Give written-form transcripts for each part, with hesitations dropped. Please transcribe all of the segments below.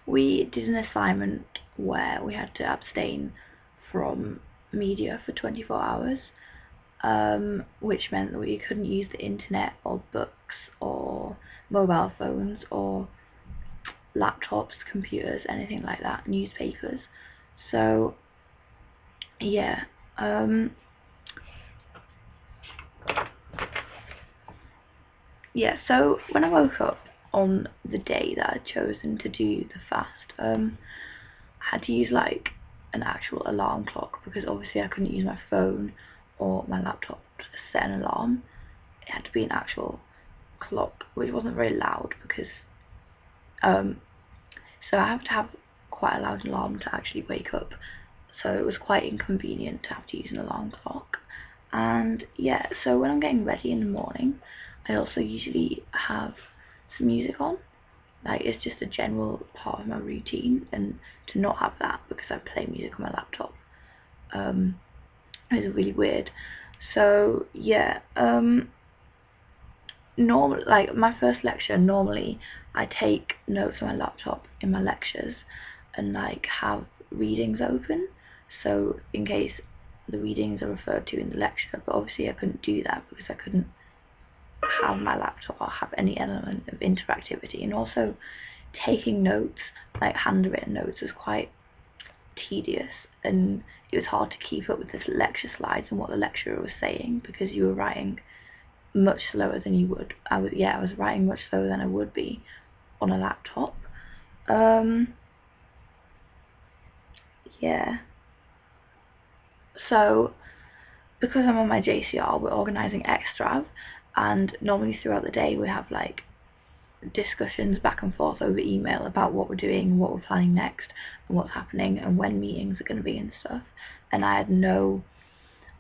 we did an assignment where we had to abstain from media for 24 hours, which meant that we couldn't use the internet or books or mobile phones or laptops, computers, anything like that, newspapers. So yeah, so when I woke up on the day that I'd chosen to do the fast, I had to use like an actual alarm clock, because obviously I couldn't use my phone or my laptop to set an alarm. It had to be an actual clock, which wasn't very loud, because so I have to have quite a loud alarm to actually wake up, so it was quite inconvenient to have to use an alarm clock. And yeah, so when I'm getting ready in the morning, I also usually have some music on. Like, it's just a general part of my routine, and to not have that because I play music on my laptop is really weird. So yeah, like my first lecture, normally I take notes on my laptop in my lectures and like have readings open, so in case the readings are referred to in the lecture. But obviously I couldn't do that because I couldn't have my laptop or have any element of interactivity. And also taking notes, like handwritten notes, was quite tedious, and it was hard to keep up with the lecture slides and what the lecturer was saying, because you were writing much slower than you would. I was writing much slower than I would be on a laptop. Yeah. So because I'm on my JCR, we're organising extrav, and normally throughout the day we have like discussions back and forth over email about what we're doing, what we're planning next, and what's happening, and when meetings are going to be and stuff. And I had no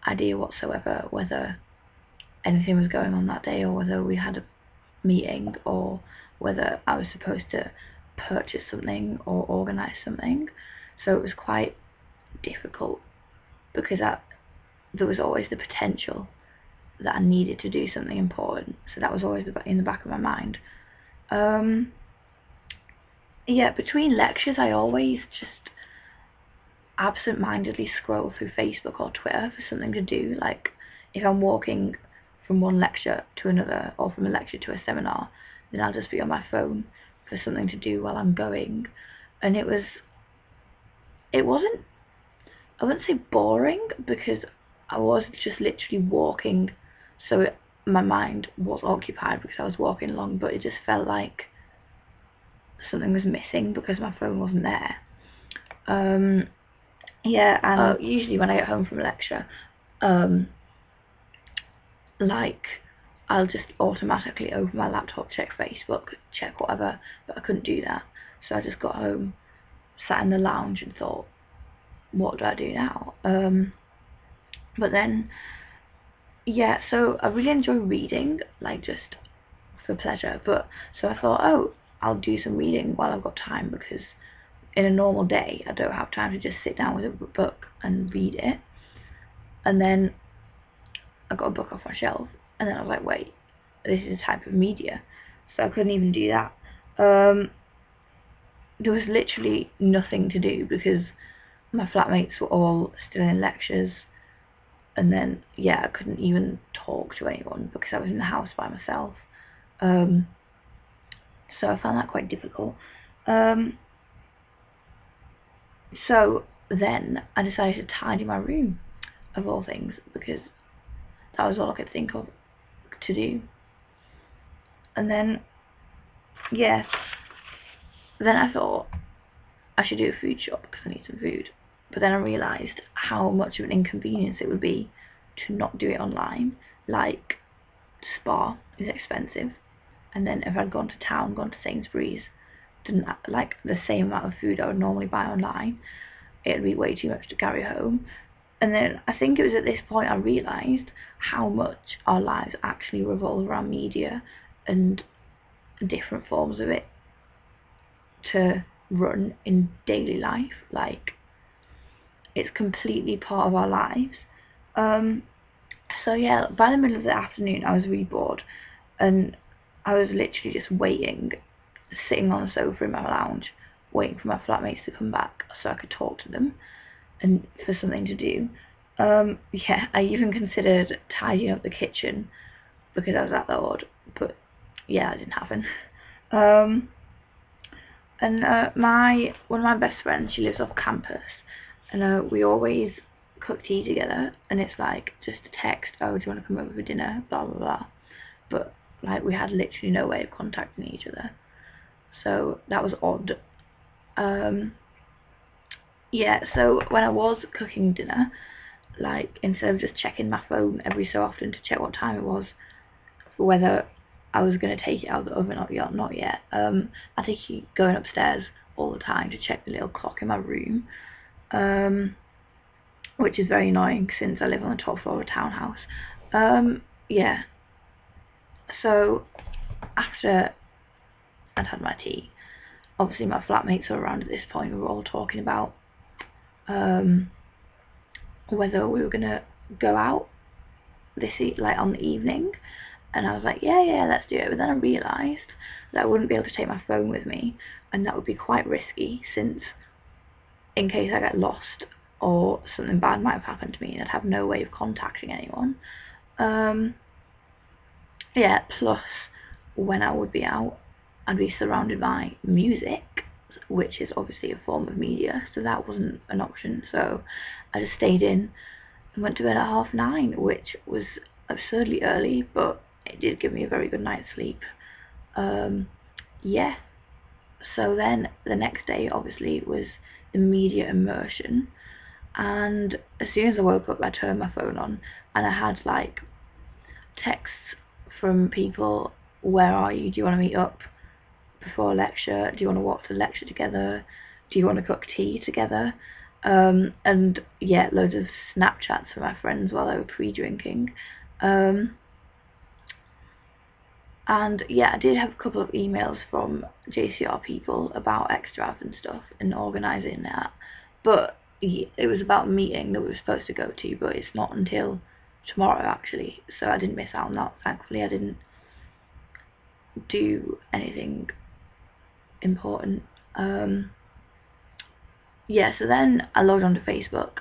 idea whatsoever whether anything was going on that day, or whether we had a meeting, or whether I was supposed to purchase something or organise something. So it was quite difficult, because there was always the potential that I needed to do something important, so that was always in the back of my mind. Yeah, between lectures I always just absent-mindedly scroll through Facebook or Twitter for something to do. Like, if I'm walking from one lecture to another, or from a lecture to a seminar, then I'll just be on my phone for something to do while I'm going. And it wasn't, I wouldn't say boring, because I was just literally walking, so my mind was occupied because I was walking along, but it just felt like something was missing because my phone wasn't there. Yeah, and usually when I get home from a lecture, like, I'll just automatically open my laptop, check Facebook, check whatever, but I couldn't do that. So I just got home, sat in the lounge and thought, what do I do now? But then, yeah, so I really enjoy reading, like, just for pleasure. But so I thought, oh, I'll do some reading while I've got time, because in a normal day I don't have time to just sit down with a book and read it. And then I got a book off my shelf, and then I was like, wait, this is a type of media, so I couldn't even do that. There was literally nothing to do, because my flatmates were all still in lectures, and then yeah, I couldn't even talk to anyone because I was in the house by myself. So I found that quite difficult. So then I decided to tidy my room, of all things, because that was all I could think of to do. And then, yeah, then I thought I should do a food shop because I need some food. But then I realised how much of an inconvenience it would be to not do it online. Like, Spar is expensive, and then if I'd gone to town, gone to Sainsbury's, didn't like the same amount of food I would normally buy online, it'd be way too much to carry home. And then I think it was at this point I realised how much our lives actually revolve around media and different forms of it to run in daily life. Like, it's completely part of our lives. So yeah, by the middle of the afternoon I was really bored, and I was literally just waiting, sitting on the sofa in my lounge, waiting for my flatmates to come back so I could talk to them and for something to do. Yeah, I even considered tidying up the kitchen because I was that bored, but yeah, that didn't happen. And one of my best friends, she lives off campus, and we always cook tea together, and it's like just a text, oh, do you want to come over for dinner, blah blah blah, but like we had literally no way of contacting each other, so that was odd. Yeah, so when I was cooking dinner, like instead of just checking my phone every so often to check what time it was, for whether I was going to take it out of the oven or not yet, I think going upstairs all the time to check the little clock in my room, which is very annoying since I live on the top floor of a townhouse. Yeah, so after I'd had my tea, obviously my flatmates were around at this point. We were all talking about whether we were going to go out like on the evening, and I was like, yeah, let's do it. But then I realised that I wouldn't be able to take my phone with me, and that would be quite risky, since in case I get lost or something bad might have happened to me, I'd have no way of contacting anyone. Yeah, plus when I would be out, I'd be surrounded by music, which is obviously a form of media, so that wasn't an option. So I just stayed in and went to bed at 9:30, which was absurdly early, but it did give me a very good night's sleep. Yeah, so then the next day obviously was immediate immersion, and as soon as I woke up I turned my phone on, and I had like texts from people, where are you, do you want to meet up before lecture, do you want to watch the lecture together, do you want to cook tea together, and yeah, loads of Snapchats from my friends while they were pre-drinking. And yeah, I did have a couple of emails from JCR people about extra and stuff and organising that, but it was about a meeting that we were supposed to go to, but it's not until tomorrow actually, so I didn't miss out on that. Thankfully I didn't do anything important. Yeah, so then I logged onto Facebook,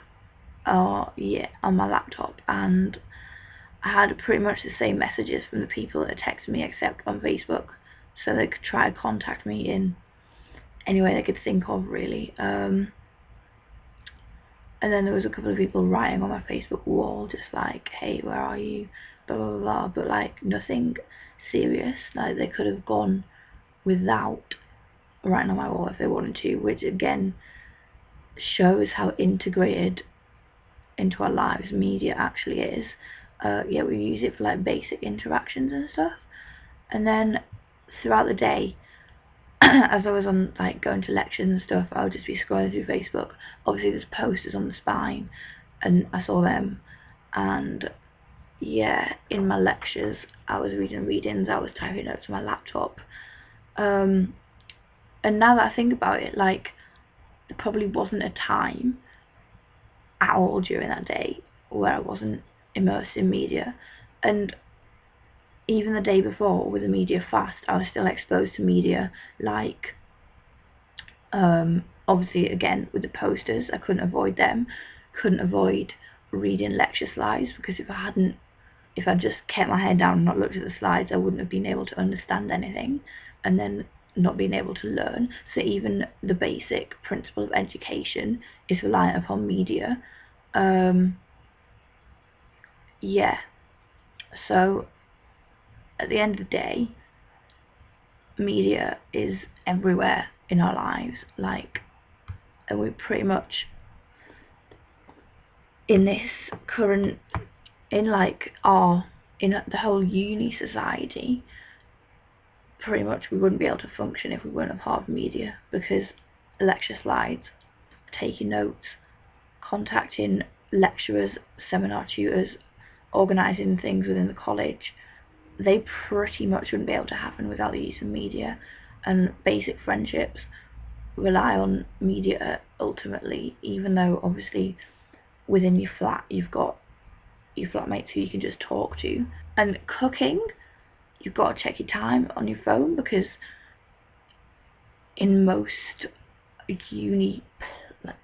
yeah, on my laptop, and I had pretty much the same messages from the people that had texted me, except on Facebook, so they could try to contact me in any way they could think of, really. And then there was a couple of people writing on my Facebook wall, just like, hey, where are you, blah blah blah, but like nothing serious. Like they could have gone without writing on my wall if they wanted to, which again shows how integrated into our lives media actually is. Yeah, we use it for like basic interactions and stuff, and then throughout the day as I was on like going to lectures and stuff, I would just be scrolling through Facebook. Obviously there's posters on the spine, and I saw them, and yeah, in my lectures I was reading readings, I was typing notes on my laptop, and now that I think about it, like there probably wasn't a time at all during that day where I wasn't immersed in media. And even the day before with the media fast, I was still exposed to media, like obviously again with the posters, I couldn't avoid them, couldn't avoid reading lecture slides, because if I just kept my head down and not looked at the slides, I wouldn't have been able to understand anything, and then not being able to learn. So even the basic principle of education is reliant upon media. Yeah, so at the end of the day, media is everywhere in our lives, like, and we're pretty much in this current, in the whole uni society, pretty much we wouldn't be able to function if we weren't a part of media, because lecture slides, taking notes, contacting lecturers, seminar tutors, organising things within the college, they pretty much wouldn't be able to happen without the use of media. And basic friendships rely on media ultimately, even though obviously within your flat you've got your flatmates who you can just talk to. And cooking, you've got to check your time on your phone, because in most uni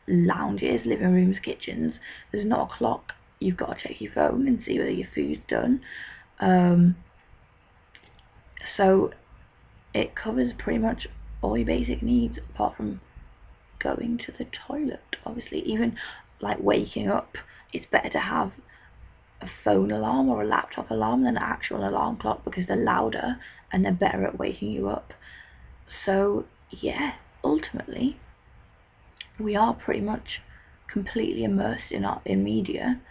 lounges, living rooms, kitchens. There's not a clock. You've got to check your phone and see whether your food's done. So it covers pretty much all your basic needs, apart from going to the toilet. Obviously, even like waking up, it's better to have a phone alarm or a laptop alarm than an actual alarm clock, because they're louder and they're better at waking you up. So yeah, ultimately we are pretty much completely immersed in media,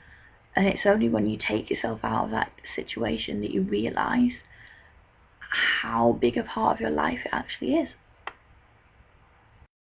and it's only when you take yourself out of that situation that you realise how big a part of your life it actually is.